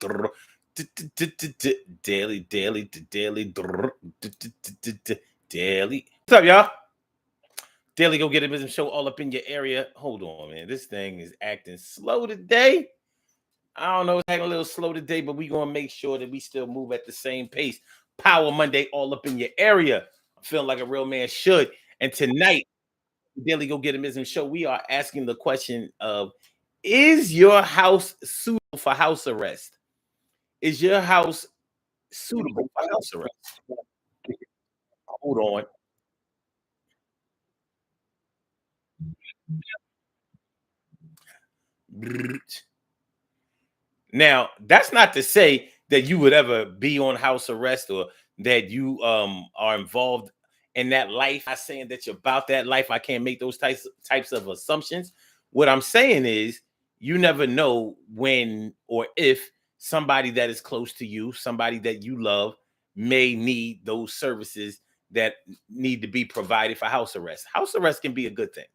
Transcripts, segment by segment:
Daily, daily, daily, daily. What's up, y'all? Daily Go Get It Business Show all up in your area. Hold on, man. This thing is acting slow today. I don't know, it's acting a little slow today, but we're gonna make sure that we still move at the same pace. Power Monday all up in your area. I'm feeling like a real man should. And tonight, Daily Go Get It Business Show, we are asking the question of: is your house suitable for house arrest? Is your house suitable for house arrest? Hold on. Now, that's not to say that you would ever be on house arrest or that you are involved in that life. I'm not saying that you're about that life. I can't make those types of assumptions. What I'm saying is you never know when or if somebody that is close to you, somebody that you love, may need those services that need to be provided for house arrest. House arrest can be a good thing.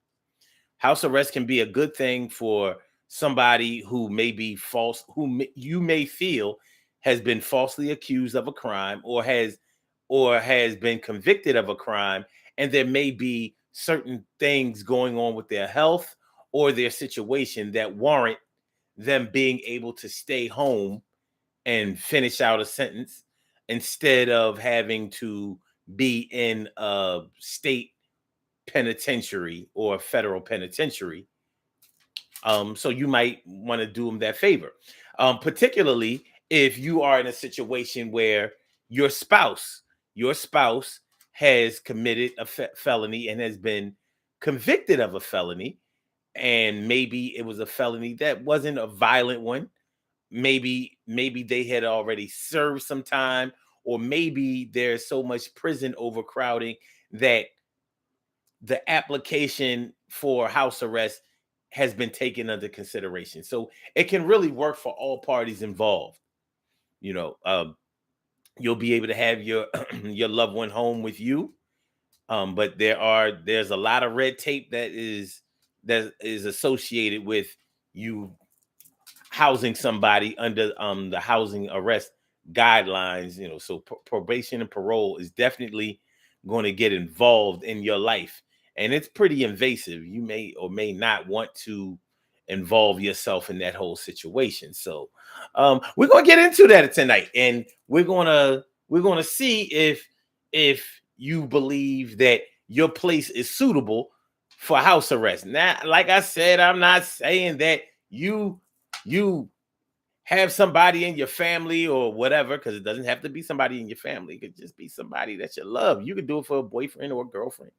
House arrest can be a good thing for somebody who may be false, you may feel has been falsely accused of a crime or has been convicted of a crime, and there may be certain things going on with their health or their situation that warrant them being able to stay home and finish out a sentence instead of having to be in a state penitentiary or federal penitentiary. So you might want to do them that favor, particularly if you are in a situation where your spouse, your spouse has committed a felony and has been convicted of a felony, and maybe it was a felony that wasn't a violent one. Maybe they had already served some time, or maybe there's so much prison overcrowding that the application for house arrest has been taken under consideration. So it can really work for all parties involved. You know, you'll be able to have your your loved one home with you, but there's a lot of red tape that is associated with you housing somebody under the housing arrest guidelines. So probation and parole is definitely going to get involved in your life, and it's pretty invasive. You may or may not want to involve yourself in that whole situation. So we're going to get into that tonight, and we're going to see if you believe that your place is suitable for house arrest. Now, like I said, I'm not saying that you have somebody in your family or whatever, because it doesn't have to be somebody in your family. It could just be somebody that you love. You could do it for a boyfriend or a girlfriend.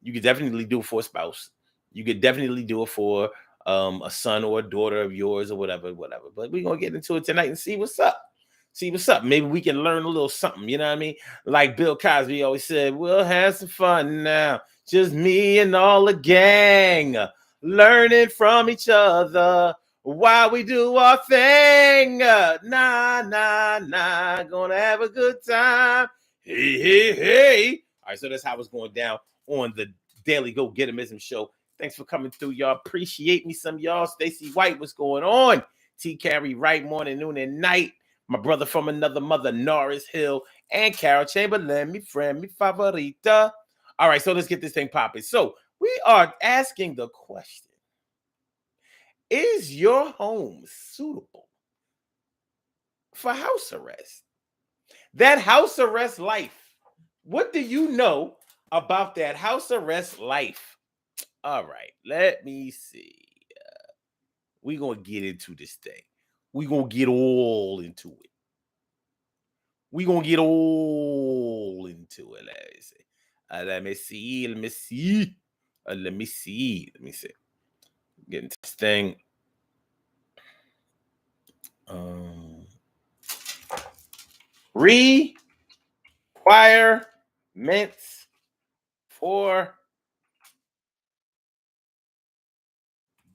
You could definitely do it for a spouse. You could definitely do it for a son or a daughter of yours or whatever. But we're gonna get into it tonight and see what's up. See what's up. Maybe we can learn a little something. You know what I mean? Like Bill Cosby always said, "We'll have some fun now. Just me and all the gang, learning from each other while we do our thing. Nah, nah, nah. Gonna have a good time. Hey, hey, hey." All right, so that's how it's going down on the Daily Go Get 'Emism show. Thanks for coming through, y'all. Appreciate me some y'all. Stacy White, what's going on? T Carey Wright, morning, noon, and night. My brother from another mother, Norris Hill, and Carol Chamberlain, me friend, me favorita. All right, so let's get this thing popping. So we are asking the question: is your home suitable for house arrest? That house arrest life. What do you know about that house arrest life? All right, let me see. We're going to get into this thing. We're going to get all into it. We're going to get all into it. Let me see. Let me see. Let me see. Let me see. Let me see. Get into this thing. Requirements for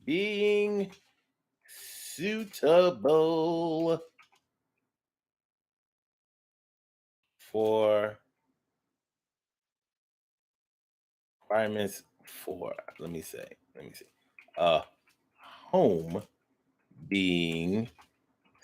being suitable for requirements for, let me see, home being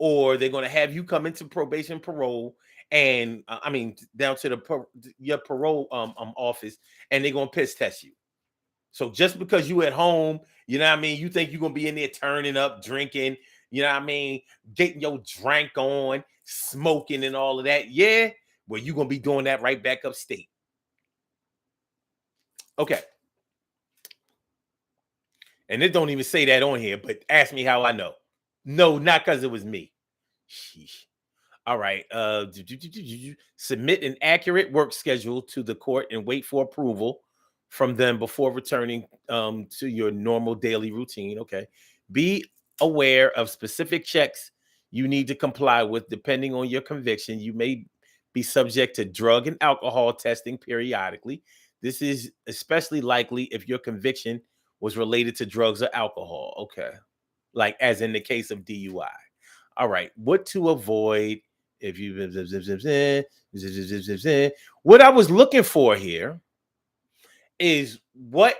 or they're going to have you come into probation parole, and I mean down to your parole office, and they're going to piss test you. So just because you at home, you know what I mean, you think you're going to be in there turning up, drinking, you know what I mean, getting your drink on, smoking and all of that. Yeah, well, you're going to be doing that right back upstate. Okay. And it don't even say that on here, but ask me how I know. No, not because it was me. Sheesh. All right. Submit an accurate work schedule to the court and wait for approval from them before returning to your normal daily routine. Okay. Be aware of specific checks you need to comply with depending on your conviction. You may be subject to drug and alcohol testing periodically. This is especially likely if your conviction was related to drugs or alcohol. Okay. Like as in the case of DUI. All right. What to avoid if you what I was looking for here is what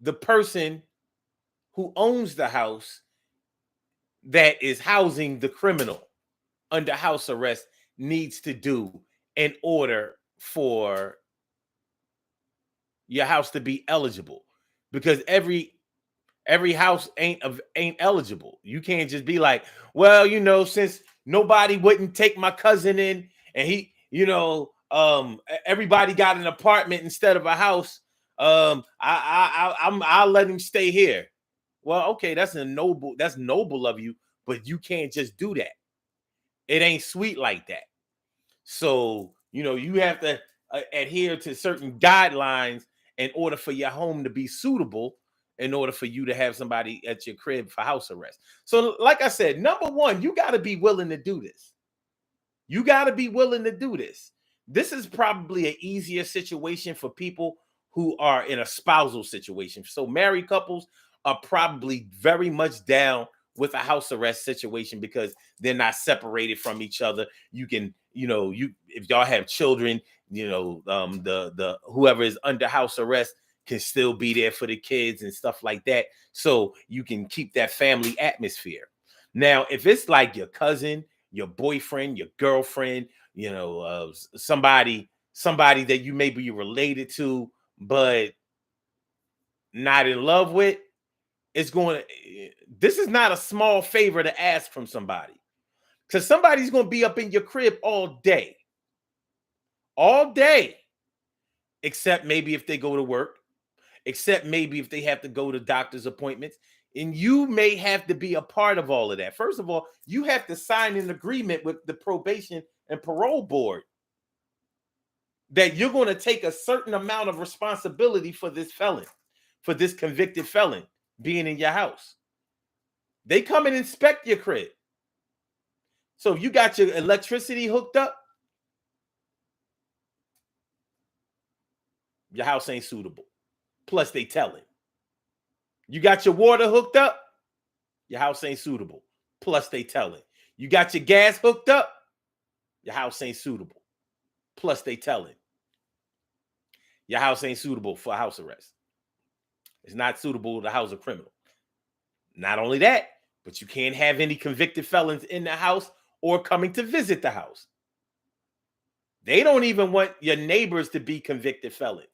the person who owns the house that is housing the criminal under house arrest needs to do in order for your house to be eligible, because every house ain't eligible. You can't just be like, well, since nobody wouldn't take my cousin in, and he, everybody got an apartment instead of a house. I'll let him stay here. Well, okay, that's noble of you, but you can't just do that. It ain't sweet like that. So, you have to adhere to certain guidelines in order for your home to be suitable, in order for you to have somebody at your crib for house arrest. So, like I said, number one, you got to be willing to do this. You got to be willing to do this. This is probably an easier situation for people who are in a spousal situation. So, married couples are probably very much down with a house arrest situation because they're not separated from each other. You can, if y'all have children, the whoever is under house arrest can still be there for the kids and stuff like that. So you can keep that family atmosphere. Now, if it's like your cousin, your boyfriend, your girlfriend, somebody that you may be related to, but not in love with, this is not a small favor to ask from somebody, because somebody's going to be up in your crib all day, except maybe if they go to work, except maybe if they have to go to doctor's appointments. And you may have to be a part of all of that. First of all, you have to sign an agreement with the probation and parole board that you're going to take a certain amount of responsibility for this felon, for this convicted felon being in your house. They come and inspect your crib. So if you got your electricity hooked up, your house ain't suitable. Plus, they telling. You got your water hooked up, your house ain't suitable. Plus, they telling. You got your gas hooked up, your house ain't suitable. Plus, they telling. Your house ain't suitable for house arrest. It's not suitable to house a criminal. Not only that, but you can't have any convicted felons in the house or coming to visit the house. They don't even want your neighbors to be convicted felons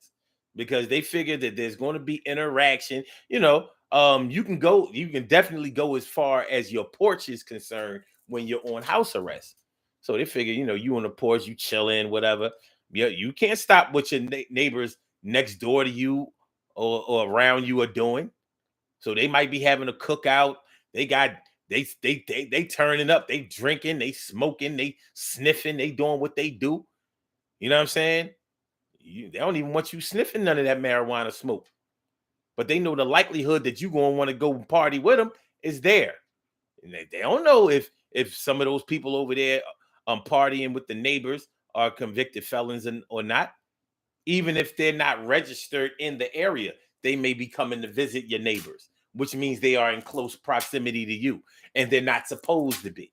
because they figure that there's going to be interaction. You can definitely go as far as your porch is concerned when you're on house arrest. So they figure, you on the porch, you chilling, whatever. You can't stop what your neighbors next door to you or around you are doing. So they might be having a cookout. They turning up, they drinking, they smoking, they sniffing, they doing what they do. You know what I'm saying? They don't even want you sniffing none of that marijuana smoke. But they know the likelihood that you're going to want to go party with them is there. And they don't know if some of those people over there partying with the neighbors are convicted felons or not. Even if they're not registered in the area, they may be coming to visit your neighbors, which means they are in close proximity to you, and they're not supposed to be.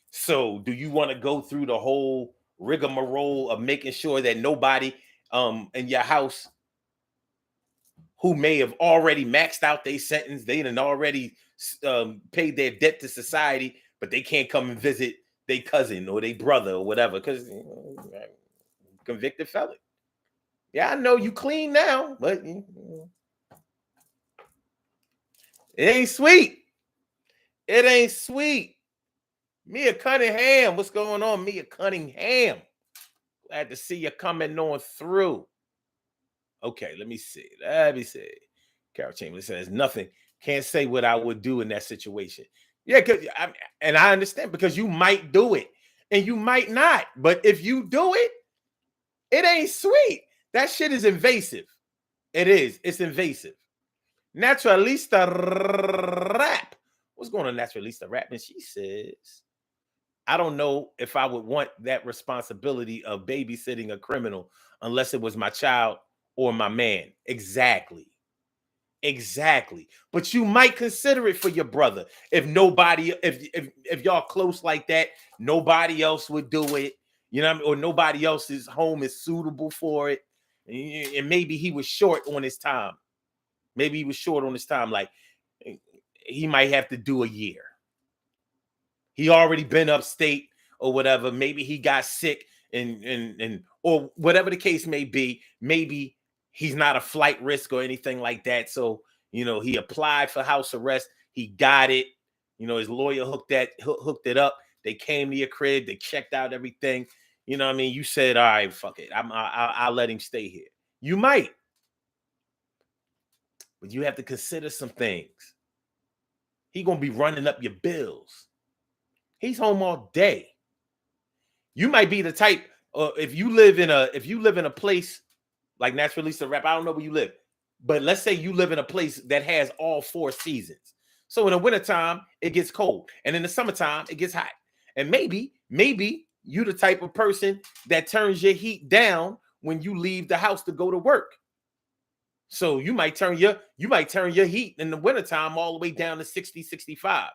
So do you want to go through the whole rigmarole of making sure that nobody in your house who may have already maxed out their sentence, they done already paid their debt to society, but they can't come and visit their cousin or their brother or whatever because convicted felon. Yeah, I know you clean now, but it ain't sweet. It ain't sweet. Mia Cunningham, what's going on, Mia Cunningham? Glad to see you coming on through. Okay, let me see. Carol Chamberlain says nothing. Can't say what I would do in that situation. Yeah, and I understand because you might do it and you might not. But if you do it, it ain't sweet. That shit is invasive. It is. It's invasive. Naturalista Rap. What's going on, Naturalista Rap? And she says, I don't know if I would want that responsibility of babysitting a criminal unless it was my child or my man. Exactly. But you might consider it for your brother. If nobody, if y'all close like that, nobody else would do it. You know what I mean? Or nobody else's home is suitable for it. And maybe he was short on his time. Like he might have to do a year. He already been upstate or whatever. Maybe he got sick and or whatever the case may be. Maybe he's not a flight risk or anything like that. So, he applied for house arrest. He got it. His lawyer hooked it up. They came to your crib. They checked out everything. You know what I mean? You said, all right, fuck it. I'll let him stay here. You might. But you have to consider some things. He going to be running up your bills. He's home all day. You might be the type, if you live in a place like Naturalista Rap, I don't know where you live, but let's say you live in a place that has all 4 seasons. So in the wintertime, it gets cold. And in the summertime, it gets hot. And maybe you the type of person that turns your heat down when you leave the house to go to work. So you might turn your heat in the wintertime all the way down to 60, 65.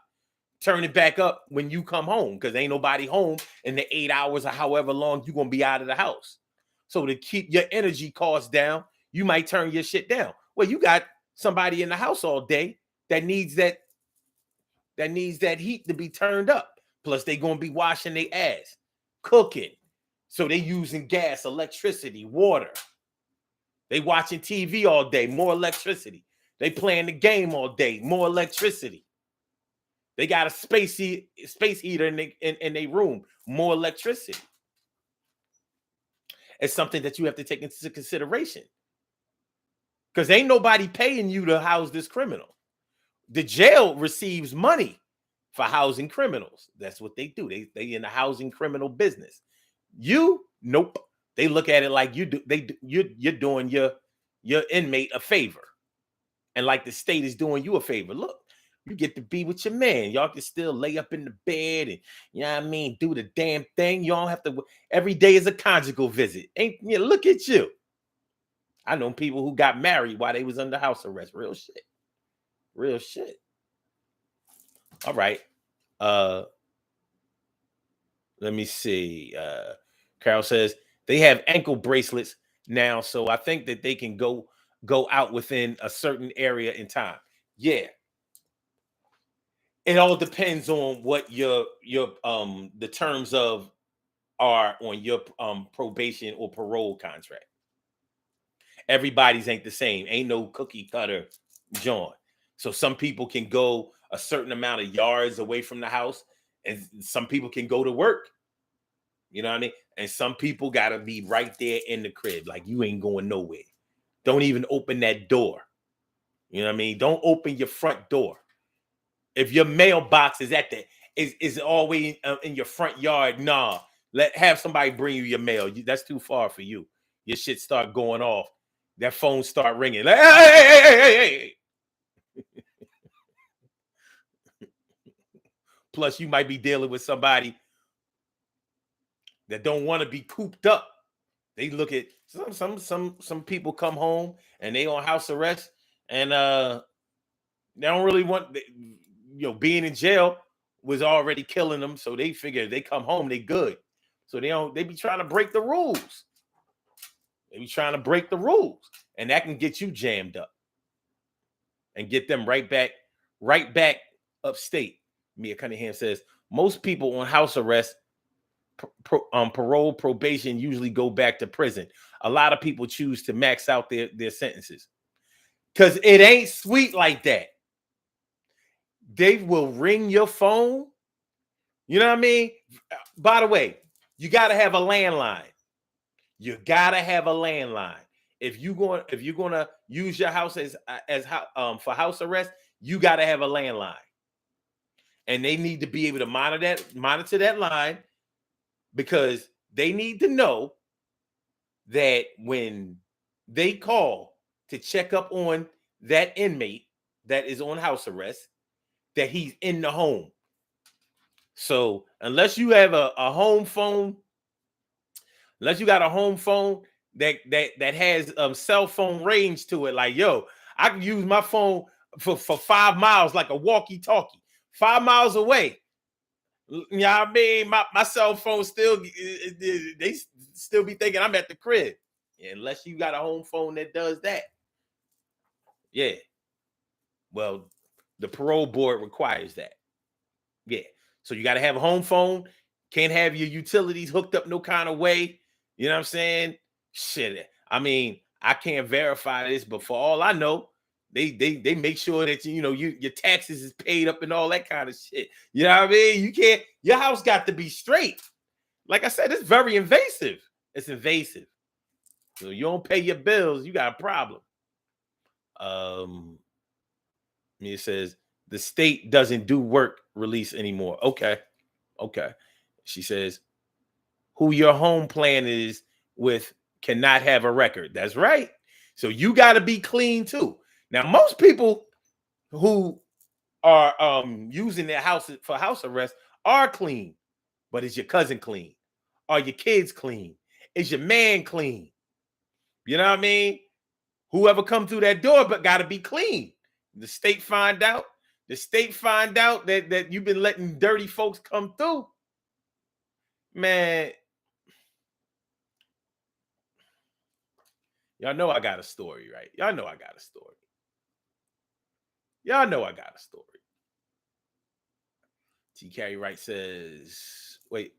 Turn it back up when you come home because ain't nobody home in the 8 hours or however long you're going to be out of the house. So to keep your energy costs down, you might turn your shit down. Well, you got somebody in the house all day that needs that heat to be turned up. Plus, they going to be washing their ass, cooking. So they using gas, electricity, water. They watching TV all day, more electricity. They playing the game all day, more electricity. They got a space heater in their room, more electricity. It's something that you have to take into consideration. Because ain't nobody paying you to house this criminal. The jail receives money for housing criminals. That's what they do. They in the housing criminal business. You, nope. They look at it like you're doing your inmate a favor. And like the state is doing you a favor. Look, you get to be with your man. Y'all can still lay up in the bed and, you know what I mean, do the damn thing. You don't have to. Every day is a conjugal visit. Look at you. I know people who got married while they was under house arrest. Real shit. All right. Let me see. Carol says they have ankle bracelets now, so I think that they can go out within a certain area in time. Yeah. It all depends on what your the terms of are on your probation or parole contract. Everybody's ain't the same. Ain't no cookie cutter joint. So some people can go a certain amount of yards away from the house, and some people can go to work. You know what I mean? And some people gotta be right there in the crib. Like you ain't going nowhere. Don't even open that door. You know what I mean? Don't open your front door. If your mailbox is is always in your front yard, nah. Have somebody bring you your mail. That's too far for you. Your shit start going off. That phone start ringing. Like, hey. Plus, you might be dealing with somebody that don't want to be cooped up. They look at some people come home and they on house arrest and they don't really want being in jail was already killing them, so they figure if they come home they good. So they be trying to break the rules. And that can get you jammed up and get them right back upstate. Mia Cunningham says most people on house arrest, parole, probation usually go back to prison. A lot of people choose to max out their sentences because it ain't sweet like that. They will ring your phone. You know what I mean? By the way, you got to have a landline. You got to have a landline. If you're gonna use your house as for house arrest, you got to have a landline. And they need to be able to monitor that line, because they need to know that when they call to check up on that inmate that is on house arrest, that he's in the home. So unless you have a home phone, unless you got a home phone that has cell phone range to it, like, yo, I can use my phone for 5 miles like a walkie-talkie, 5 miles away. You know what I mean? My cell phone still, they still be thinking I'm at the crib. Yeah, unless you got a home phone that does that. Yeah. Well, the parole board requires that. Yeah. So you got to have a home phone. Can't have your utilities hooked up no kind of way. You know what I'm saying? Shit. I mean, I can't verify this, but for all I know, they make sure that your taxes is paid up and all that kind of shit. You know what I mean? You can't. Your house got to be straight. Like I said, it's very invasive. It's invasive. So you don't pay your bills, you got a problem. It says the state doesn't do work release anymore. Okay. She says who your home plan is with cannot have a record. That's right. So you got to be clean too. Now, most people who are using their house for house arrest are clean, but is your cousin clean? Are your kids clean? Is your man clean? You know what I mean? Whoever come through that door, but got to be clean. The state find out. The state find out that you've been letting dirty folks come through. Man, y'all know I got a story, right? Y'all know I got a story. T. Carey Wright says, wait.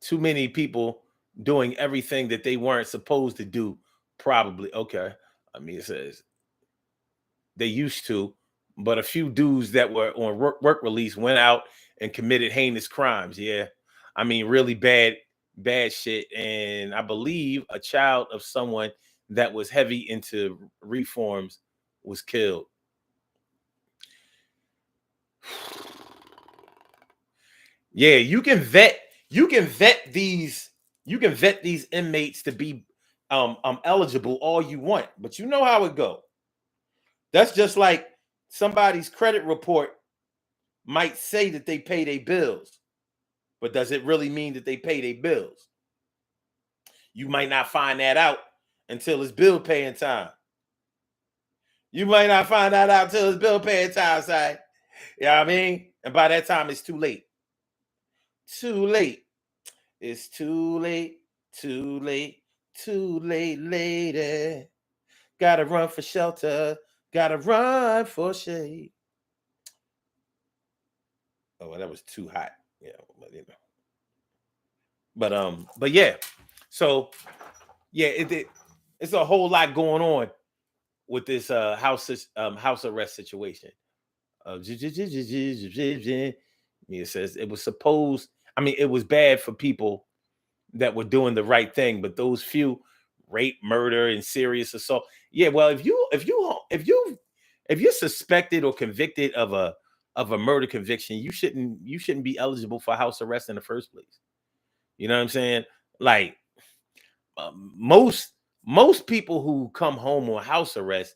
Too many people doing everything that they weren't supposed to do, probably. Okay. I mean, it says they used to, but a few dudes that were on work release went out and committed heinous crimes. Yeah. I mean, really bad shit. And I believe a child of someone that was heavy into reforms was killed. Yeah, you can vet these inmates to be eligible all you want, but you know how it go. That's just like somebody's credit report might say that they pay their bills, but does it really mean that they pay their bills? You might not find that out until it's bill paying time. You might not find that out until it's bill paying time, side. You know what I mean? And by that time, it's too late. Too late. It's too late, lady. Gotta run for shelter, gotta run for shade. Oh, well, that was too hot. Yeah, but yeah. So yeah, it's a whole lot going on with this house arrest situation. It says it was supposed. I mean, it was bad for people that were doing the right thing, but those few rape, murder, and serious assault. Yeah, well, if you're suspected or convicted of a murder conviction, you shouldn't be eligible for house arrest in the first place. You know what I'm saying? Like most people who come home on house arrest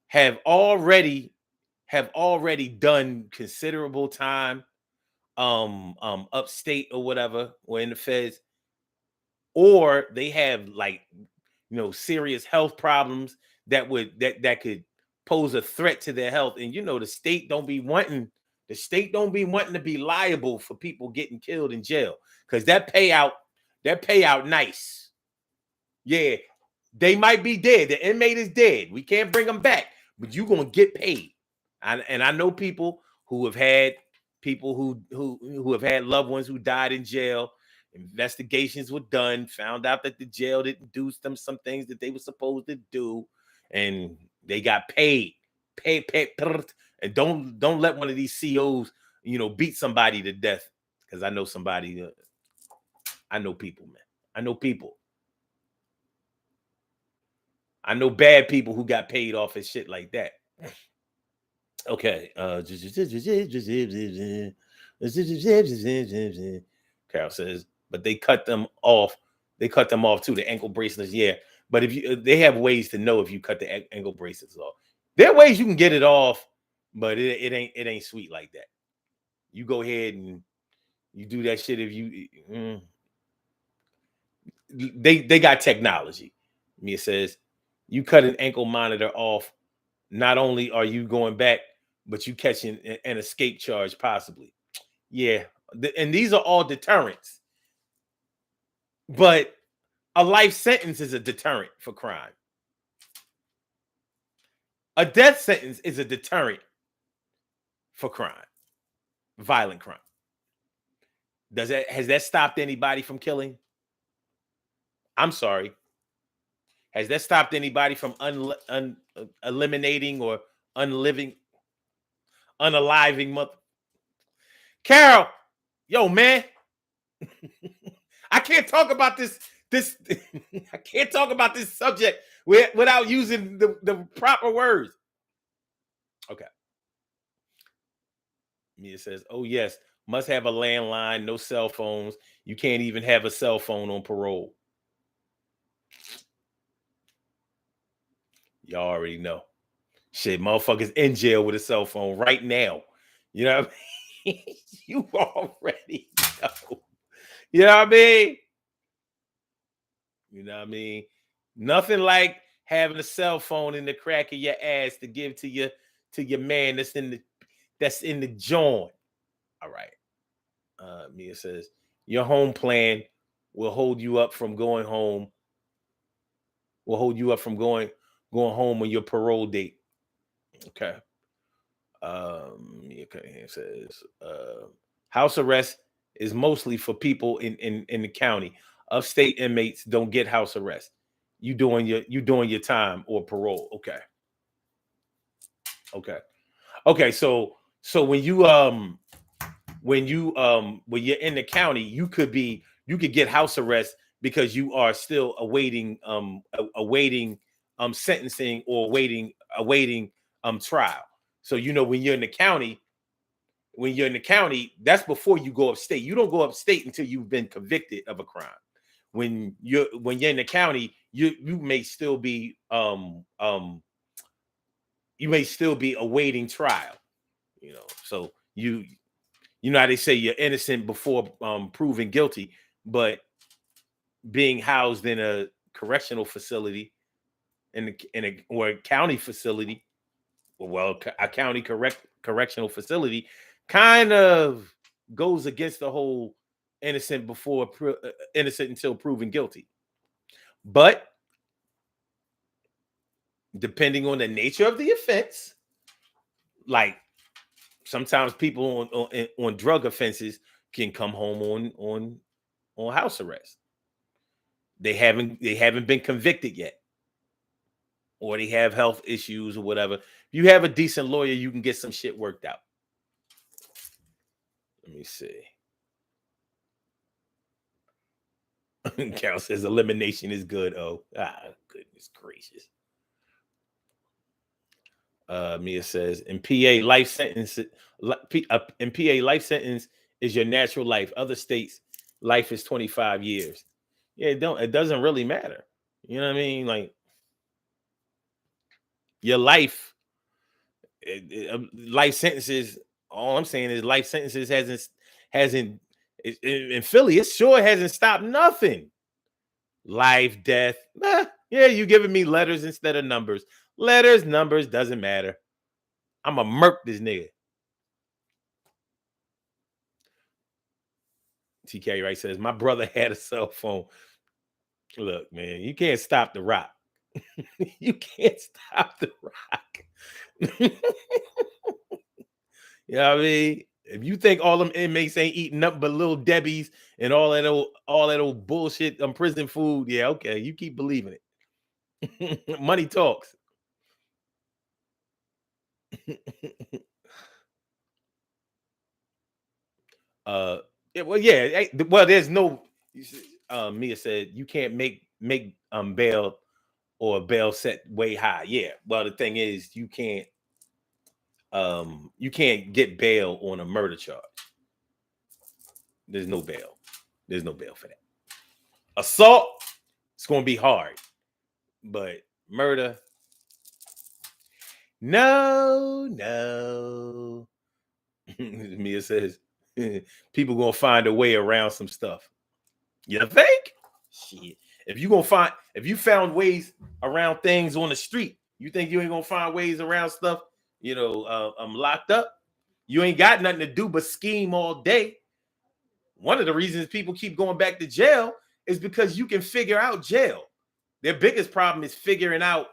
have already done considerable time upstate or whatever, or in the feds, or they have like serious health problems that could pose a threat to their health. And the state don't be wanting to be liable for people getting killed in jail, because that payout nice. Yeah, they might be dead. The inmate is dead. We can't bring them back. but you're gonna get paid. And I know people who have had who have had loved ones who died in jail. Investigations were done, found out that the jail didn't do some things that they were supposed to do, and they got paid. Pay. And don't let one of these COs, beat somebody to death. Because I know somebody. I know people, man. I know people. I know bad people who got paid off and shit like that. Okay. Carol says, but they cut them off. They cut them off too. The ankle bracelets, yeah. But if you, they have ways to know if you cut the ankle bracelets off. There are ways you can get it off, but it ain't sweet like that. You go ahead and you do that shit if you. They got technology. Mia says, you cut an ankle monitor off. Not only are you going back, but you catching an escape charge possibly. Yeah, and these are all deterrents. But a life sentence is a deterrent for crime. A death sentence is a deterrent for crime, violent crime. Has that stopped anybody from killing? I'm sorry. Has that stopped anybody from eliminating or unaliving mother? Carol, yo, man. I can't talk about this. I can't talk about this subject without using the proper words. Okay. Mia says, oh, yes, must have a landline, no cell phones. You can't even have a cell phone on parole. Y'all already know. Shit, motherfuckers in jail with a cell phone right now. You know what I mean? You already know. You know what I mean? You know what I mean? Nothing like having a cell phone in the crack of your ass to give to your man that's in the joint. All right. Mia says, your home plan will hold you up from going home. Will hold you up from going home on your parole date. Okay. Okay. It says, house arrest is mostly for people in the county. Upstate inmates don't get house arrest. You doing your time or parole. Okay. Okay. So when you're in the county, you could get house arrest because you are still awaiting sentencing or awaiting trial. So when you're in the county, that's before you go upstate. You don't go upstate until you've been convicted of a crime. When you're in the county, you may still be awaiting trial. So how they say you're innocent before proven guilty, but being housed in a correctional facility or a county facility, a county correctional facility kind of goes against the whole innocent until proven guilty. But depending on the nature of the offense, like sometimes people on drug offenses can come home on house arrest. They haven't been convicted yet, or they have health issues or whatever. If you have a decent lawyer, you can get some shit worked out. Let me see. Carol says elimination is good. Oh, goodness gracious. Mia says in PA life sentence is your natural life. Other states life is 25 years. Yeah, it doesn't really matter. You know what I mean? Like your life life sentences, all I'm saying is life sentences hasn't in Philly, it sure hasn't stopped nothing. Life, death. Yeah, you giving me letters instead of numbers. Letters, numbers, doesn't matter. I'm a murk this nigga. TK Wright says, my brother had a cell phone. Look, man, you can't stop the rock. You can't stop the rock. You know what I mean? If you think all them inmates ain't eating nothing but little Debbie's and all that old bullshit prison food, yeah, okay, you keep believing it. Money talks. uh yeah, well, yeah, well, there's no Mia said you can't make bail or bail set way high. Yeah. Well, the thing is you can't get bail on a murder charge. There's no bail. There's no bail for that. Assault, it's gonna be hard. But murder, no, no. Mia says people gonna find a way around some stuff. You think? Shit. If you found ways around things on the street, you think you ain't gonna find ways around stuff, locked up? You ain't got nothing to do but scheme all day. One of the reasons people keep going back to jail is because you can figure out jail. Their biggest problem is figuring out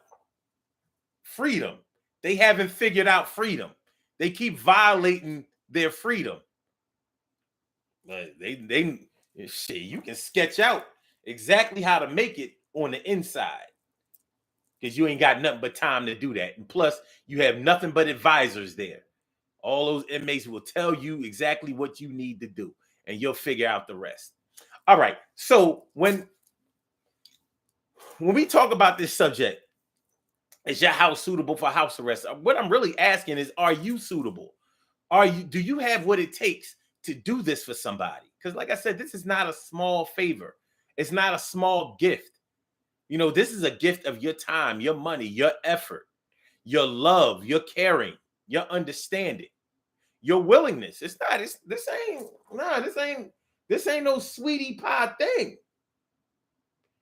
freedom. They haven't figured out freedom. They keep violating their freedom. But shit, you can sketch out exactly how to make it on the inside because you ain't got nothing but time to do that. And plus, you have nothing but advisors there. All those inmates will tell you exactly what you need to do, and you'll figure out the rest. All right. So when we talk about this subject, is your house suitable for house arrest? What I'm really asking is, are you suitable? Do you have what it takes to do this for somebody? Because like I said, this is not a small favor. It's not a small gift. This is a gift of your time, your money, your effort, your love, your caring, your understanding, your willingness. This ain't no sweetie pie thing.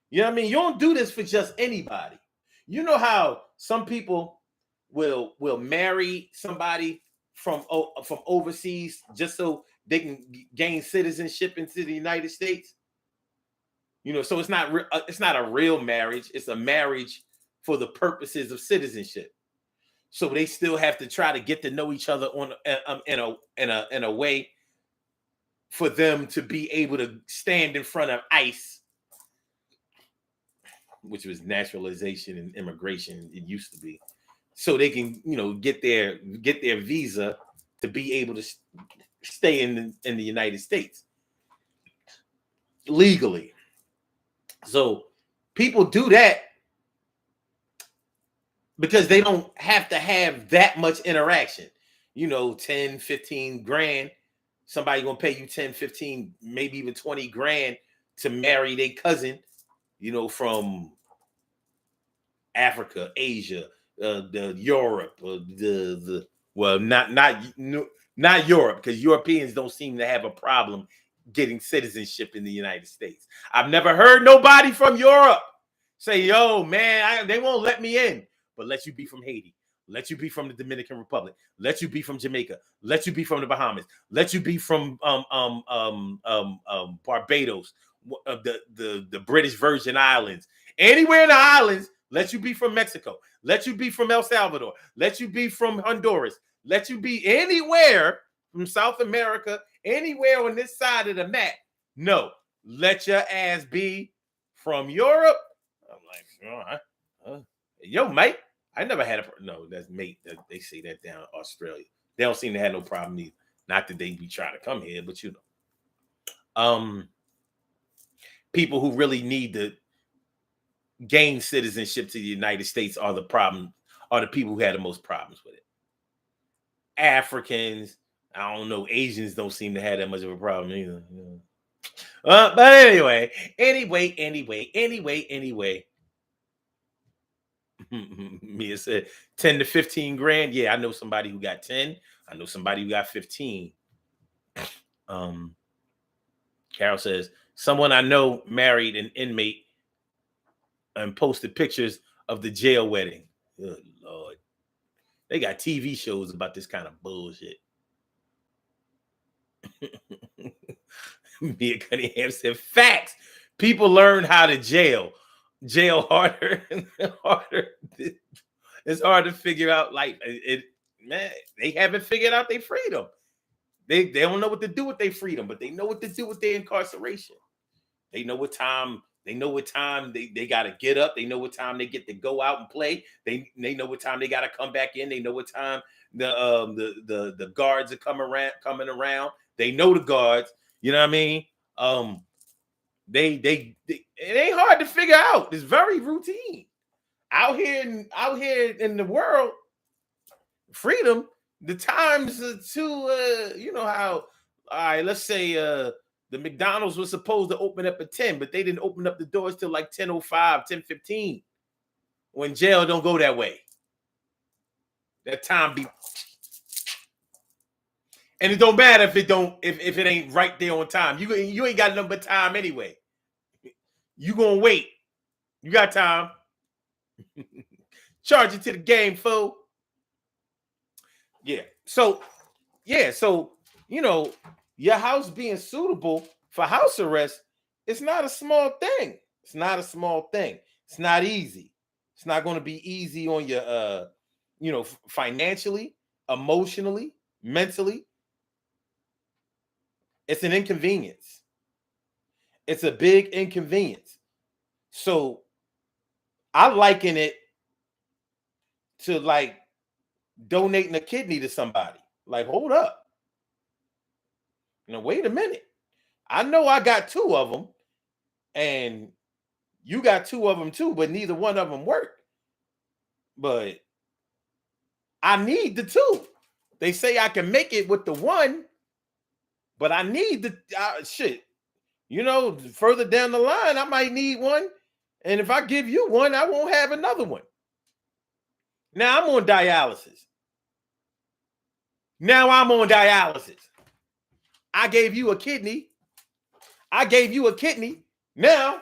You know what I mean? You don't do this for just anybody. You know how some people will marry somebody from overseas just so they can gain citizenship into the United States? So it's not a real marriage. It's a marriage for the purposes of citizenship. So they still have to try to get to know each other in a way for them to be able to stand in front of ICE, which was naturalization and immigration. It used to be, so they can get their visa to be able to stay in the United States legally. So people do that because they don't have to have that much interaction. 10, 15 grand. Somebody gonna pay you 10, 15, maybe even 20 grand to marry their cousin, from Africa, Asia, the Europe, not Europe, because Europeans don't seem to have a problem getting citizenship in the United States. I've never heard nobody from Europe say, "Yo, man, they won't let me in," but let you be from Haiti, let you be from the Dominican Republic, let you be from Jamaica, let you be from the Bahamas, let you be from Barbados, the British Virgin Islands, anywhere in the islands. Let you be from Mexico. Let you be from El Salvador. Let you be from Honduras. Let you be anywhere from South America, anywhere on this side of the map. No, let your ass be from Europe. I'm like, yo, mate. I never had no, that's mate. They say that down in Australia. They don't seem to have no problem either. Not that they be trying to come here, but people who really need to gain citizenship to the United States are the people who had the most problems with it. Africans, I don't know, Asians don't seem to have that much of a problem either. But anyway. Mia said 10 to 15 grand. Yeah, I know somebody who got 10. I know somebody who got 15. Carol says, someone I know married an inmate and posted pictures of the jail wedding. Good Lord. They got TV shows about this kind of bullshit. Mia Cunningham said, facts. People learn how to jail. jail harder and harder. It's hard to figure out. Like man, they haven't figured out their freedom. They don't know what to do with their freedom, but they know what to do with their incarceration. They know what time. They know what time they got to get up. They know what time they get to go out and play. They know what time they got to come back in. They know what time the guards are coming around. They know the guards. You know what I mean? They it ain't hard to figure out. It's very routine out here in the world. Freedom. The times to you know how. All right, let's say the McDonald's was supposed to open up at 10, but they didn't open up the doors till like 10:05, 10:15. When jail don't go that way. That time be, and it don't matter if it ain't right there on time. You ain't got nothing but time anyway. You gonna wait. You got time. Charge it to the game, fool. Yeah. So you know, your house being suitable for house arrest, it's not a small thing. It's not a small thing. It's not easy. It's not going to be easy on your you know, financially, emotionally, mentally. It's an inconvenience. It's a big inconvenience. So I liken it to like donating a kidney to somebody. Like, hold up. You know, wait a minute. I know I got two of them, and you got two of them too, but neither one of them work. But I need the two. They say I can make it with the one, but I need the shit. You know, further down the line, I might need one. And if I give you one, I won't have another one. Now I'm on dialysis. I gave you a kidney. Now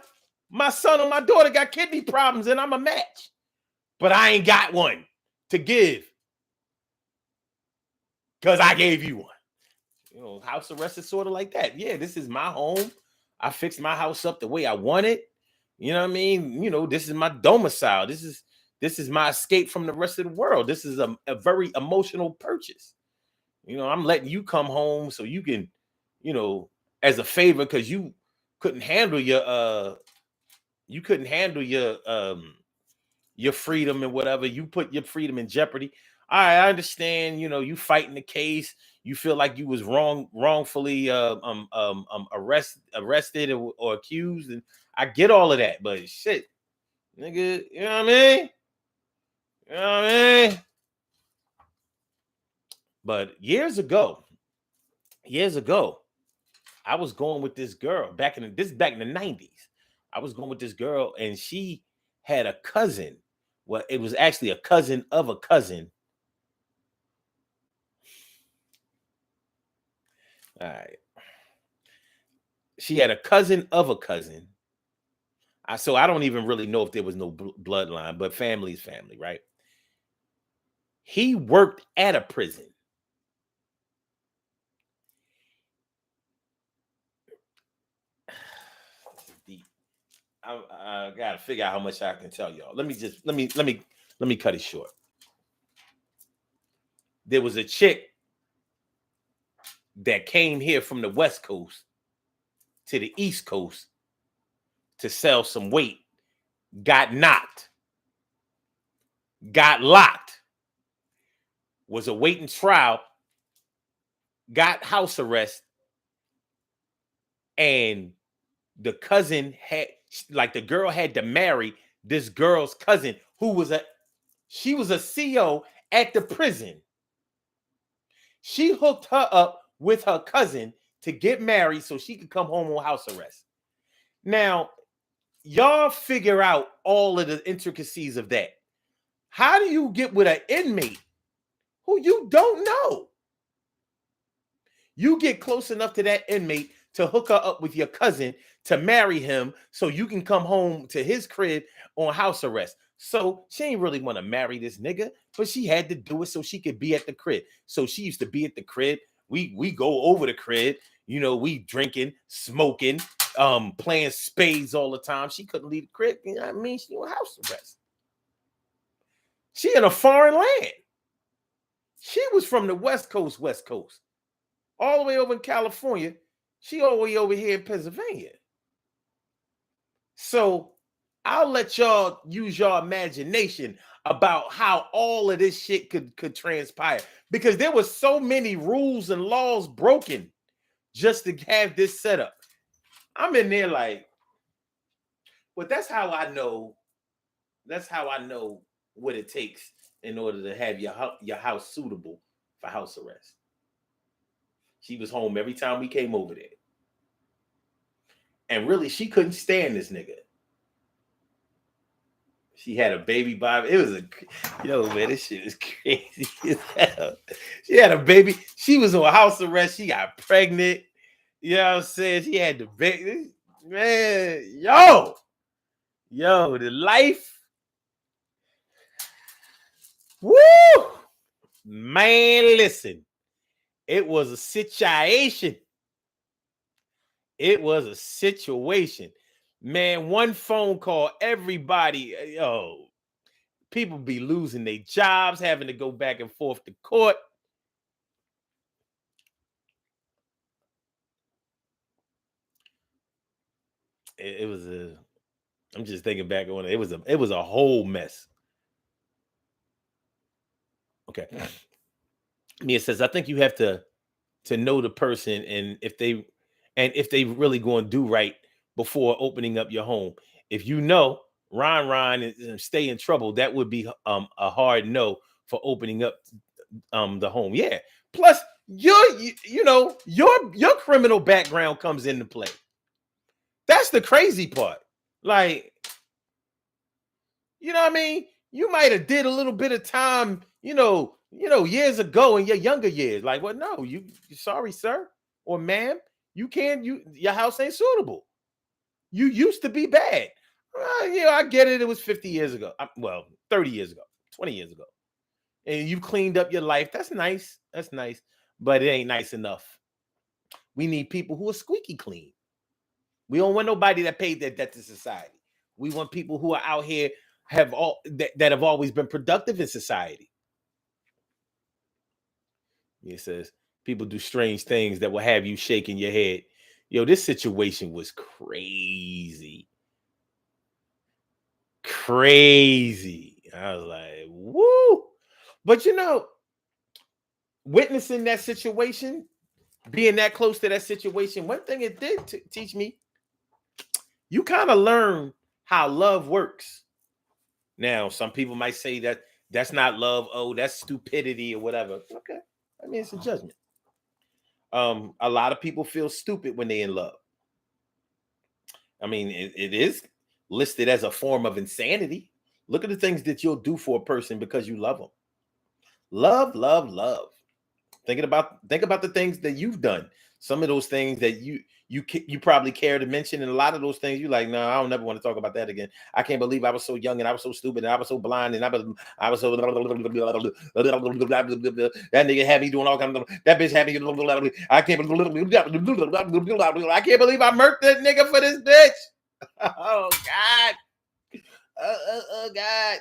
my son or my daughter got kidney problems and I'm a match. But I ain't got one to give because I gave you one. You know, house arrest is sort of like that. Yeah, this is my home. I fixed my house up the way I want it. You know what I mean? You know, this is my domicile. This is my escape from the rest of the world. This is a very emotional purchase. You know, I'm letting you come home so you can, you know, as a favor, because you couldn't handle your freedom and whatever. You put your freedom in jeopardy. All right, I understand. You know, you fighting the case. You feel like you was wrongfully arrested or accused, and I get all of that. But shit, nigga, you know what I mean? You know what I mean? But years ago, I was going with this girl back in the 90s. I was going with this girl, and she had a cousin. Well, it was actually a cousin of a cousin. All right. She had a cousin of a cousin. So I don't even really know if there was no bloodline, but family is family, right? He worked at a prison. I gotta figure out how much I can tell y'all. Let me cut it short. There was a chick that came here from the West Coast to the East Coast to sell some weight, got knocked, got locked, was awaiting trial, got house arrest, and the cousin the girl had to marry this girl's cousin who was she was a CO at the prison. She hooked her up with her cousin to get married so she could come home on house arrest. Now, y'all figure out all of the intricacies of that. How do you get with an inmate who you don't know? You get close enough to that inmate to hook her up with your cousin to marry him so you can come home to his crib on house arrest. So she ain't really want to marry this nigga, but she had to do it so she could be at the crib. So she used to be at the crib. We go over the crib, you know, we drinking, smoking, playing spades all the time. She couldn't leave the crib. You know what I mean? She on house arrest. She in a foreign land. She was from the West Coast, all the way over in California. She all the way over here in Pennsylvania. So I'll let y'all use your imagination about how all of this shit could transpire, because there were so many rules and laws broken just to have this set up. I'm in there like, but that's how I know. That's how I know what it takes in order to have your house suitable for house arrest. She was home every time we came over there, and really, she couldn't stand this nigga. She had a baby by it. Was man, this shit is crazy as hell. She had a baby. She was on house arrest. She got pregnant. You know what I'm saying? She had the baby. Man, yo, the life. Woo! Man, listen. It was a situation. It was a situation. Man, one phone call, everybody, people be losing their jobs, having to go back and forth to court. It was I'm just thinking back on it. It was a whole mess. Okay. Mia says, I think you have to know the person, and if they really going to do right before opening up your home. If you know Ron and stay in trouble, that would be a hard no for opening up the home. Yeah. Plus your criminal background comes into play. That's the crazy part. Like, you know what I mean? You might have did a little bit of time, years ago in your younger years. Like, well, no, you sorry, sir or ma'am, your house ain't suitable. You used to be bad. I get it. It was 50 years ago. 30 years ago, 20 years ago. And you cleaned up your life. That's nice. That's nice. But it ain't nice enough. We need people who are squeaky clean. We don't want nobody that paid their debt to society. We want people who are out here that have always been productive in society. It says people do strange things that will have you shaking your head. Yo, this situation was crazy. Crazy. I was like, woo. But witnessing that situation, being that close to that situation, one thing it did teach me, you kind of learn how love works. Now, some people might say that that's not love. Oh, that's stupidity or whatever. Okay. I mean, it's a judgment. A lot of people feel stupid when they're in love. I mean, it is listed as a form of insanity. Look at the things that you'll do for a person because you love them. Love, love, love. Think about the things that you've done. Some of those things that you probably care to mention, and a lot of those things you like, no, I don't never want to talk about that again. I can't believe I was so young and I was so stupid and I was so blind and I was so that nigga had me doing all kinds of that bitch had me. I can't believe I murked that nigga for this bitch. Oh God. Oh God.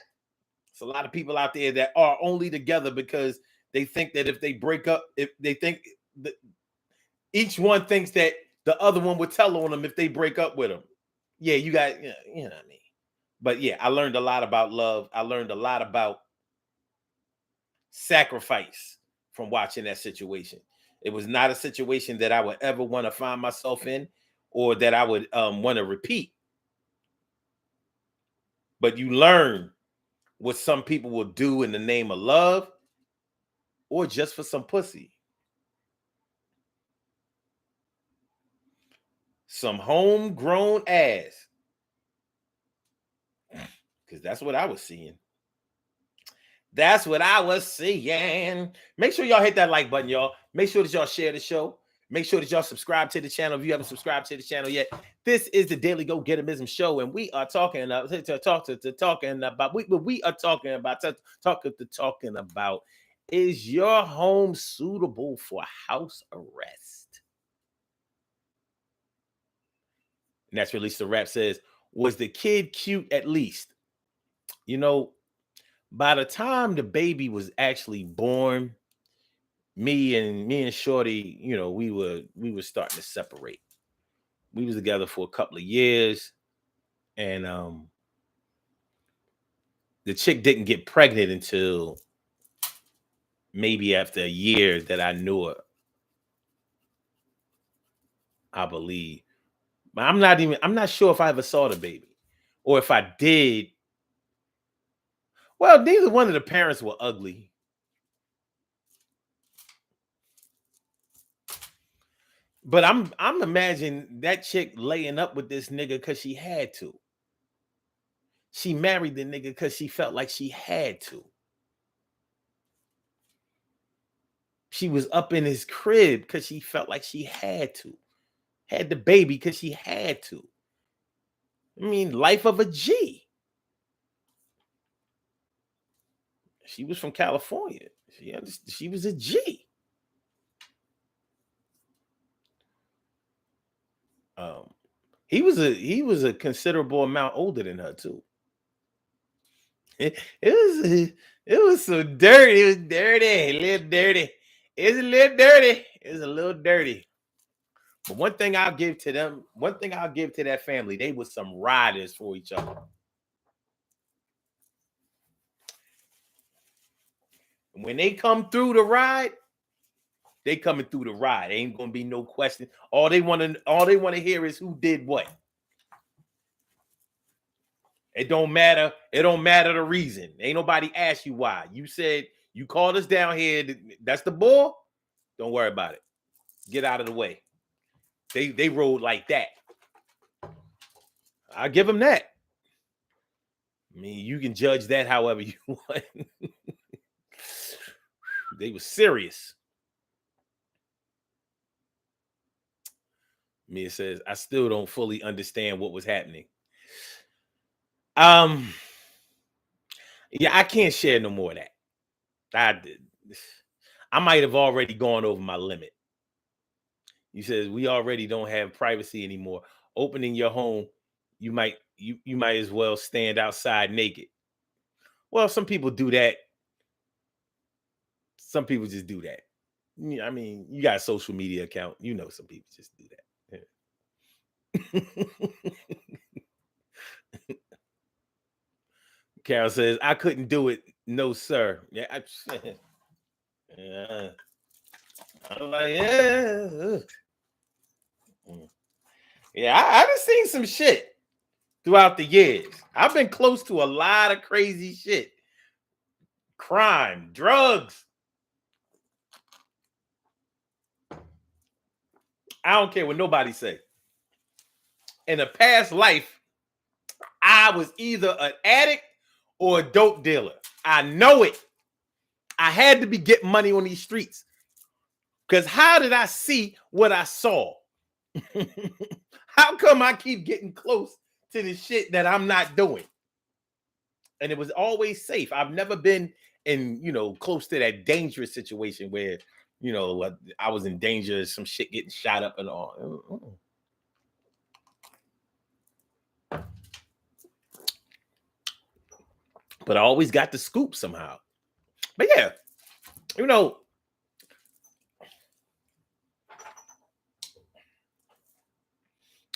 It's a lot of people out there that are only together because they think that if they break up, if they think that each one thinks that the other one would tell on them if they break up with them. Yeah, you got, you know what I mean? But yeah, I learned a lot about love. I learned a lot about sacrifice from watching that situation. It was not a situation that I would ever want to find myself in or that I would want to repeat. But you learn what some people will do in the name of love or just for some pussy. Some homegrown ass. Because that's what I was seeing. That's what I was seeing. Make sure y'all hit that like button, y'all. Make sure that y'all share the show. Make sure that y'all subscribe to the channel if you haven't subscribed to the channel yet. This is the Daily Go Getimism Show, and we are talking about is your home suitable for house arrest? And that's released. The rap says, was the kid cute at least? You know, by the time the baby was actually born, me and Shorty, we were starting to separate. We was together for a couple of years, and the chick didn't get pregnant until maybe after a year that I knew her, I believe. But I'm not sure if I ever saw the baby. Or if I did, well, neither one of the parents were ugly. But I'm imagining that chick laying up with this nigga because she had to. She married the nigga because she felt like she had to. She was up in his crib because she felt like she had to. Had the baby because she had to. I mean, life of a G. She was from California. She was a G. Um, he was a considerable amount older than her too. It was so dirty. It was dirty, a little dirty. It's a little dirty. It's a little dirty. But one thing I'll give to that family, they were some riders for each other. When they come through the ride, they coming through the ride. Ain't gonna be no question. All they want to hear is who did what. It don't matter. It don't matter the reason. Ain't nobody ask you why. You said you called us down here. That's the bull. Don't worry about it. Get out of the way. They rode like that. I give them that. I mean, you can judge that however you want. They were serious. Mia says, I still don't fully understand what was happening. Um, yeah, I can't share no more of that. I might have already gone over my limit. You says we already don't have privacy anymore. Opening your home, you might as well stand outside naked. Well, some people do that. Some people just do that. I mean, you got a social media account. You know, some people just do that. Carol says, I couldn't do it. No, sir. Yeah. Yeah. I'm like, yeah. Yeah, I done seen some shit throughout the years. I've been close to a lot of crazy shit. Crime, drugs. I don't care what nobody say. In a past life, I was either an addict or a dope dealer. I know it. I had to be getting money on these streets. Because how did I see what I saw? How come I keep getting close to the shit that I'm not doing? And it was always safe. I've never been close to that dangerous situation where, I was in danger of some shit getting shot up and all. But I always got the scoop somehow. But yeah,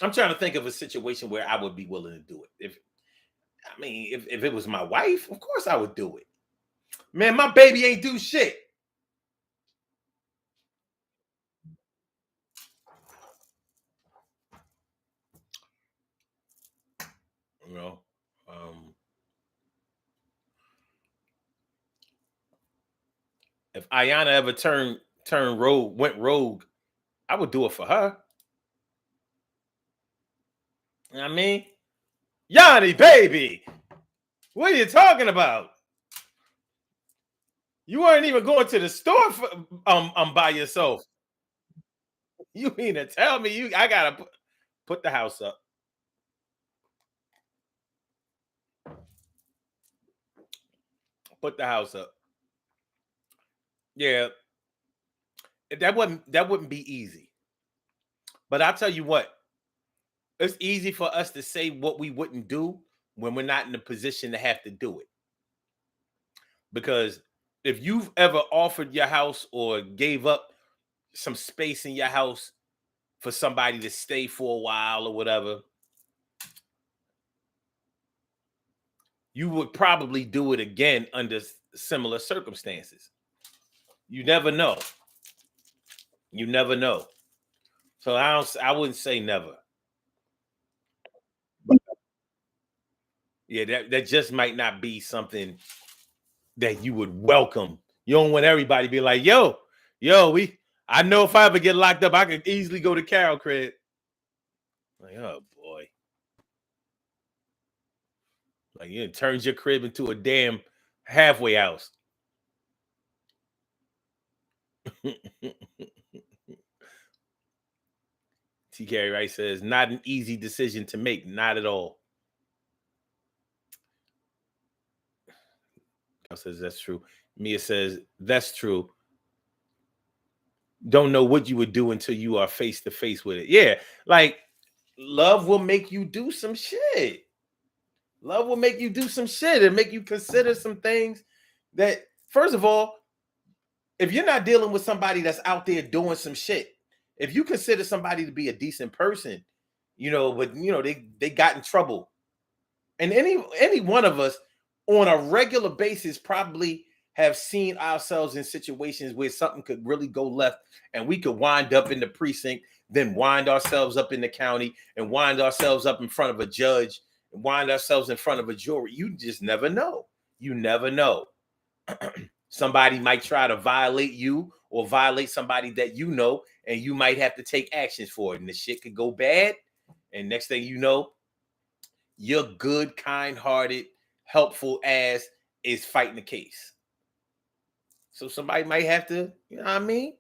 I'm trying to think of a situation where I would be willing to do it. If it was my wife, of course I would do it. Man, my baby ain't do shit. You know, if Ayana ever went rogue, I would do it for her. You know what I mean? Yanni, baby, what are you talking about? You weren't even going to the store by yourself. You mean to tell me I gotta put the house up? Put the house up. Yeah, that wouldn't be easy. But I'll tell you what, it's easy for us to say what we wouldn't do when we're not in a position to have to do it. Because if you've ever offered your house or gave up some space in your house for somebody to stay for a while or whatever, you would probably do it again under similar circumstances. You never know. You never know. So I wouldn't say never. But yeah, that just might not be something that you would welcome. You don't want everybody to be like, yo, I know if I ever get locked up, I could easily go to Carol crib. Like, oh boy. Like, it turns your crib into a damn halfway house. T. Carey Wright says, not an easy decision to make. Not at all. Carl says, that's true. Mia says, that's true. Don't know what you would do until you are face to face with it. Yeah, like love will make you do some shit. Love will make you do some shit and make you consider some things that, first of all, if you're not dealing with somebody that's out there doing some shit, if you consider somebody to be a decent person, but they got in trouble. And any one of us on a regular basis probably have seen ourselves in situations where something could really go left and we could wind up in the precinct, then wind ourselves up in the county and wind ourselves up in front of a judge and wind ourselves in front of a jury. You just never know. You never know. Somebody might try to violate you or violate somebody that you know, and you might have to take actions for it. And the shit could go bad. And next thing you know, your good, kind-hearted, helpful ass is fighting the case. So somebody might have to, you know what I mean?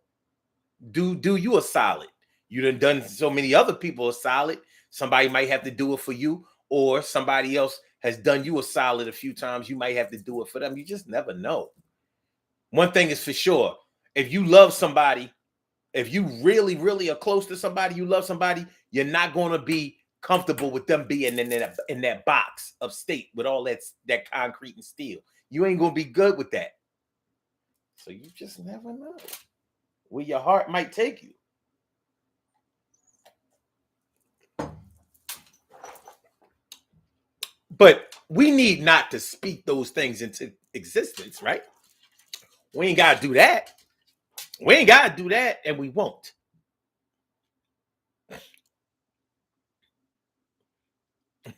Do you a solid. You done so many other people a solid. Somebody might have to do it for you, or somebody else has done you a solid a few times. You might have to do it for them. You just never know. One thing is for sure. If you love somebody, if you really, really are close to somebody, you love somebody, you're not going to be comfortable with them being in that box of state with all that concrete and steel. You ain't going to be good with that. So you just never know where your heart might take you. But we need not to speak those things into existence, right? We ain't got to do that. We ain't got to do that, and we won't.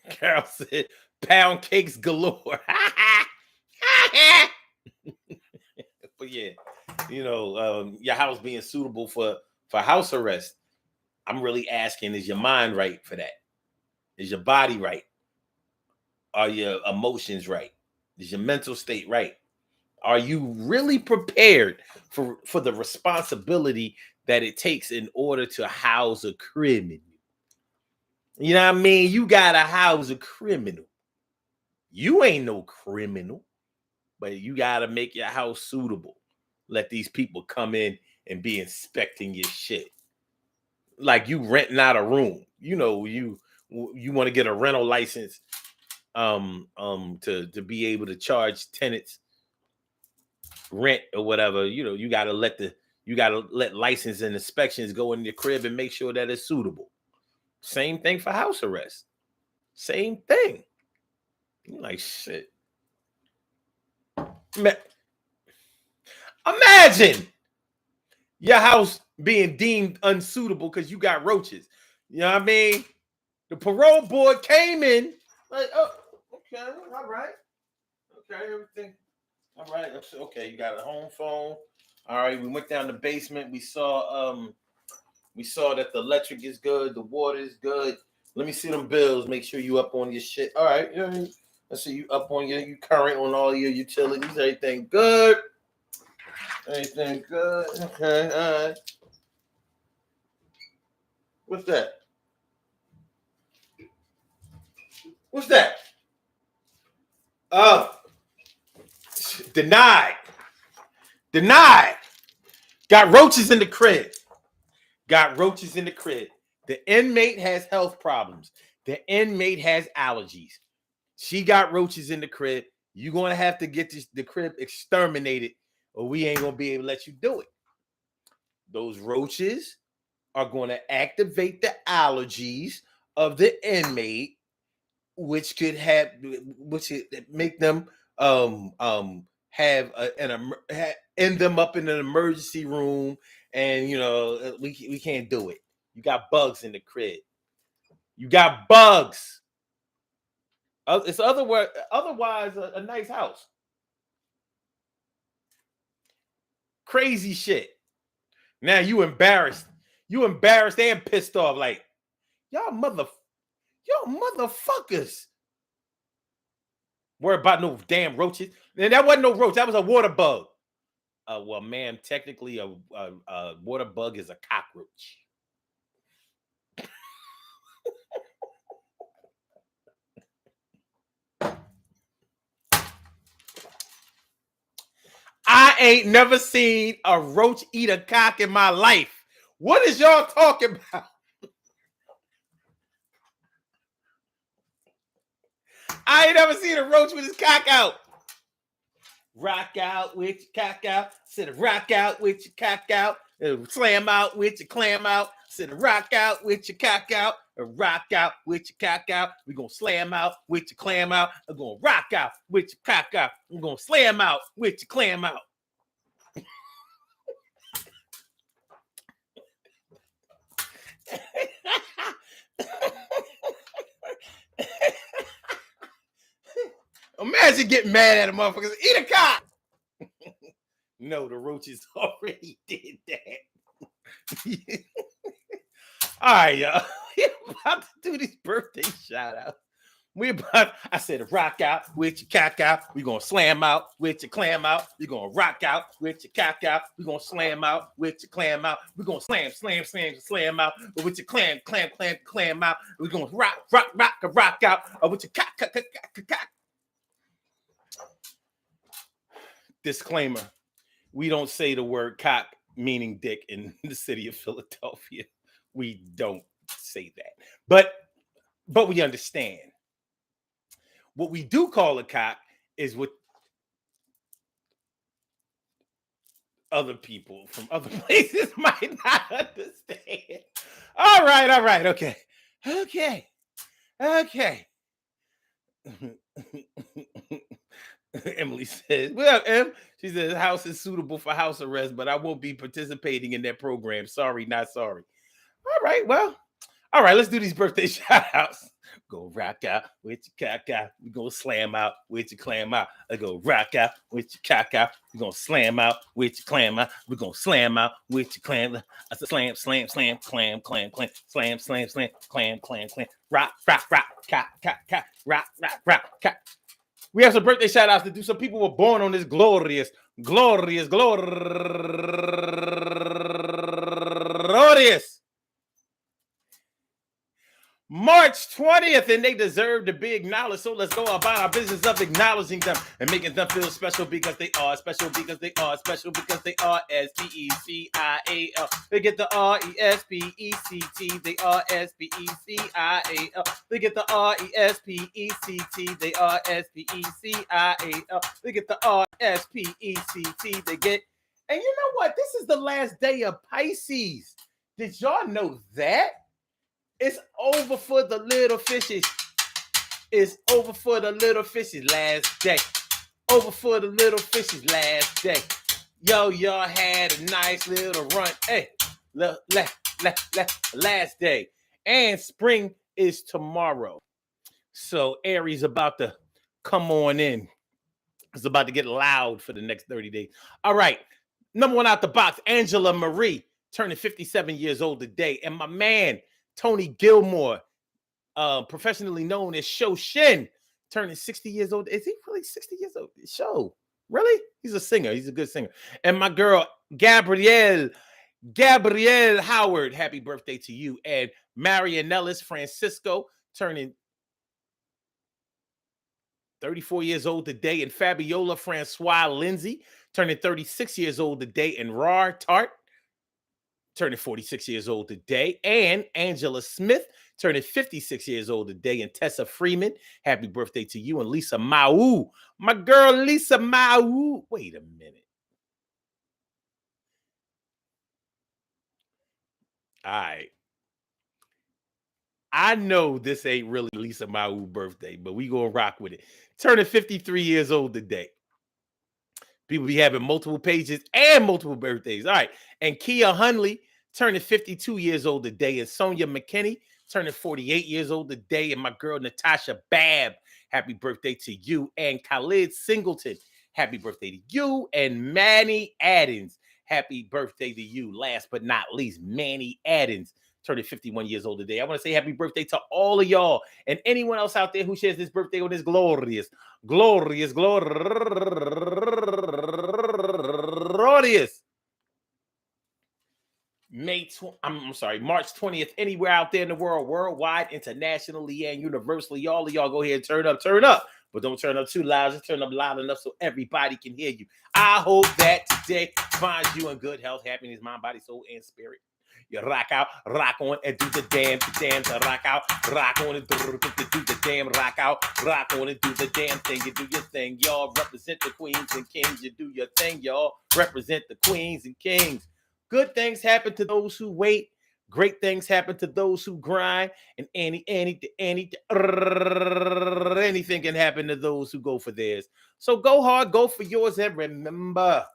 Carol said, pound cakes galore. But yeah, your house being suitable for house arrest. I'm really asking, is your mind right for that? Is your body right? Are your emotions right? Is your mental state right? Are you really prepared for the responsibility that it takes in order to house a criminal? You know what I mean? You gotta house a criminal. You ain't no criminal, but you gotta make your house suitable. Let these people come in and be inspecting your shit. Like you renting out a room. You want to get a rental license to be able to charge tenants rent or whatever. You gotta let license and inspections go in your crib and make sure that it's suitable. Same thing for house arrest. Same thing. You're like, shit. Imagine your house being deemed unsuitable because you got roaches. You know what I mean? The parole board came in like, oh, okay, all right. Okay, everything. All right, okay. You got a home phone. All right, we went down the basement. We saw that the electric is good, the water is good. Let me see them bills. Make sure you up on your shit. All right, let's see you up on you current on all your utilities. Everything good. Everything good. Okay, all right. What's that? What's that? Denied. Got roaches in the crib. The inmate has health problems. The inmate has allergies. She got roaches in the crib. You're going to have to get the crib exterminated, or we ain't going to be able to let you do it. Those roaches are going to activate the allergies of the inmate, which could make them end them up in an emergency room, and we can't do it. You got bugs in the crib. You got bugs. It's otherwise a nice house. Crazy shit. Now you embarrassed. You embarrassed and pissed off. Like, y'all motherfuckers. Worry about no damn roaches. And that wasn't no roach. That was a water bug. Well, ma'am, technically a water bug is a cockroach. I ain't never seen a roach eat a cock in my life. What is y'all talking about? I ain't never seen a roach with his cock out. Rock out with your cock out. Said rock out with your cock out. Slam out with your clam out. Said rock out with your cock out. Rock out with your cock out. We're going to slam out with your clam out. We're going to rock out with your cock out. We're going to slam out with your clam out. Imagine getting mad at a motherfucker. Eat a cock. No, the roaches already did that. All right, y'all. We're about to do these birthday shout outs. I said rock out with your cock out. We're going to slam out with your clam out. You're going to rock out with your cock out. We're going to slam out with your clam out. We're going to slam out with your clam out. We're going to rock out with your cock. Disclaimer: we don't say the word cock meaning dick in the city of Philadelphia. We don't say that, but we understand. What we do call a cock is what other people from other places might not understand. All right, okay. Emily says, "Well, Em," she says, "house is suitable for house arrest, but I won't be participating in that program. Sorry, not sorry." All right, well, all right, let's do these birthday shout outs. Go rock out with your cock out. We're going to slam out with your clam out. I go rock out with your cock out. We're going to slam out with your clam out. We're going to slam out with your clam. I said slam, clam, slam, clam, clam, rock, cock, rock. We have some birthday shout outs to do. Some people were born on this glorious March 20th, and they deserve to be acknowledged. So let's go about our business of acknowledging them and making them feel special because they are special because they are special because they are SPECIAL. They get the RESPECT. They are SPECIAL. They get the RESPECT. They are SPECIAL. They get the RSPECT. They get. And you know what? This is the last day of Pisces. Did y'all know that? It's over for the little fishes. It's over for the little fishes last day. Over for the little fishes last day. Yo, y'all had a nice little run. Hey, last day. And spring is tomorrow. So Aries about to come on in. It's about to get loud for the next 30 days. All right. Number one out the box, Angela Marie, turning 57 years old today. And my man, Tony Gilmore, professionally known as Show Shin, turning 60 years old. Is he really 60 years old? Show, really? He's a singer. He's a good singer. And my girl, Gabrielle Howard, happy birthday to you. And Marianellis Francisco, turning 34 years old today. And Fabiola Francois Lindsay, turning 36 years old today. And Rar Tart, turning 46 years old today. And Angela Smith turning 56 years old today. And Tessa Freeman, happy birthday to you. And Lisa Mau, my girl Lisa Mau. Wait a minute. All right. I know this ain't really Lisa Mau birthday, but we gonna rock with it. Turning 53 years old today. People be having multiple pages and multiple birthdays. All right. And Kia Hunley turning 52 years old today. And Sonia McKinney turning 48 years old today. And my girl Natasha Babb, happy birthday to you. And Khalid Singleton, happy birthday to you. And Manny Addins, happy birthday to you. Last but not least, Manny Addins turning 51 years old today. I want to say happy birthday to all of y'all and anyone else out there who shares this birthday on this glorious March 20th, anywhere out there in the world, worldwide, internationally, and universally. All of y'all go ahead and turn up. But don't turn up too loud. Just turn up loud enough so everybody can hear you. I hope that today finds you in good health, happiness, mind, body, soul, and spirit. You rock out, rock on, and do the damn to rock out, rock on and do the damn, rock out, rock on and do the damn thing. You do your thing, y'all. Represent the queens and kings. You do your thing, y'all. Represent the queens and kings. Good things happen to those who wait. Great things happen to those who grind. And anything can happen to those who go for theirs. So go hard, go for yours, and remember,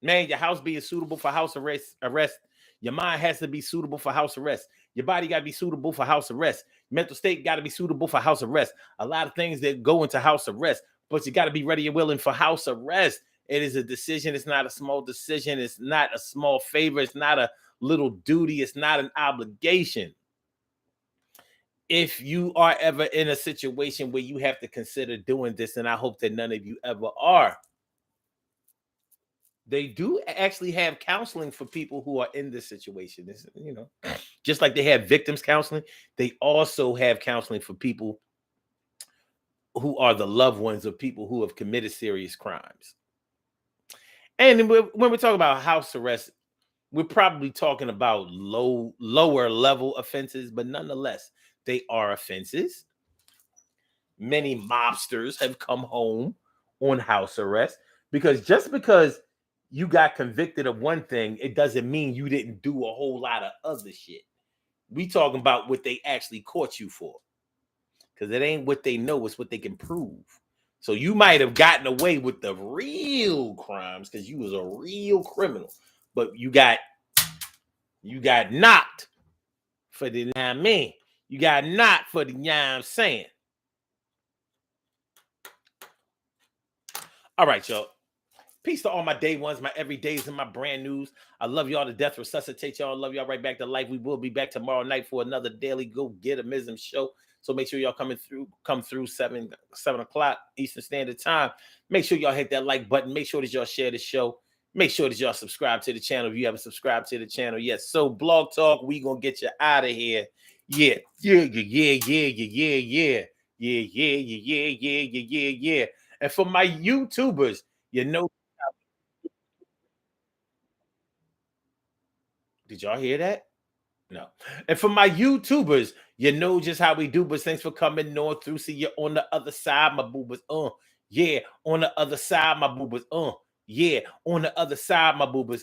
man, your house being suitable for house arrest. Your mind has to be suitable for house arrest. Your body got to be suitable for house arrest. Mental state got to be suitable for house arrest. A lot of things that go into house arrest, but you got to be ready and willing for house arrest. It is a decision. It's not a small decision. It's not a small favor. It's not a little duty. It's not an obligation. If you are ever in a situation where you have to consider doing this, and I hope that none of you ever are, they do actually have counseling for people who are in this situation. This, just like they have victims counseling, they also have counseling for people who are the loved ones of people who have committed serious crimes. And when we're talking about house arrest, we're probably talking about lower level offenses, but nonetheless, they are offenses. Many mobsters have come home on house arrest because just because you got convicted of one thing, it doesn't mean you didn't do a whole lot of other shit. We talking about what they actually caught you for, because it ain't what they know, it's what they can prove. So you might have gotten away with the real crimes because you was a real criminal, but you got knocked for the, you got knocked for the, I'm saying. All right, y'all. Peace to all my day ones, my everydays, and my brand news. I love y'all to death. Resuscitate y'all. Love y'all right back to life. We will be back tomorrow night for another daily Go Get 'Emism show. So make sure y'all come through 7 o'clock Eastern Standard Time. Make sure y'all hit that like button. Make sure that y'all share the show. Make sure that y'all subscribe to the channel if you haven't subscribed to the channel yet. So Blog Talk, we gonna get you out of here. Yeah. And for my YouTubers, did y'all hear that? No. And for my YouTubers, you know just how we do, but thanks for coming north through. See you on the other side, my boobas. Yeah, on the other side, my boobas. Yeah, on the other side, my boobas.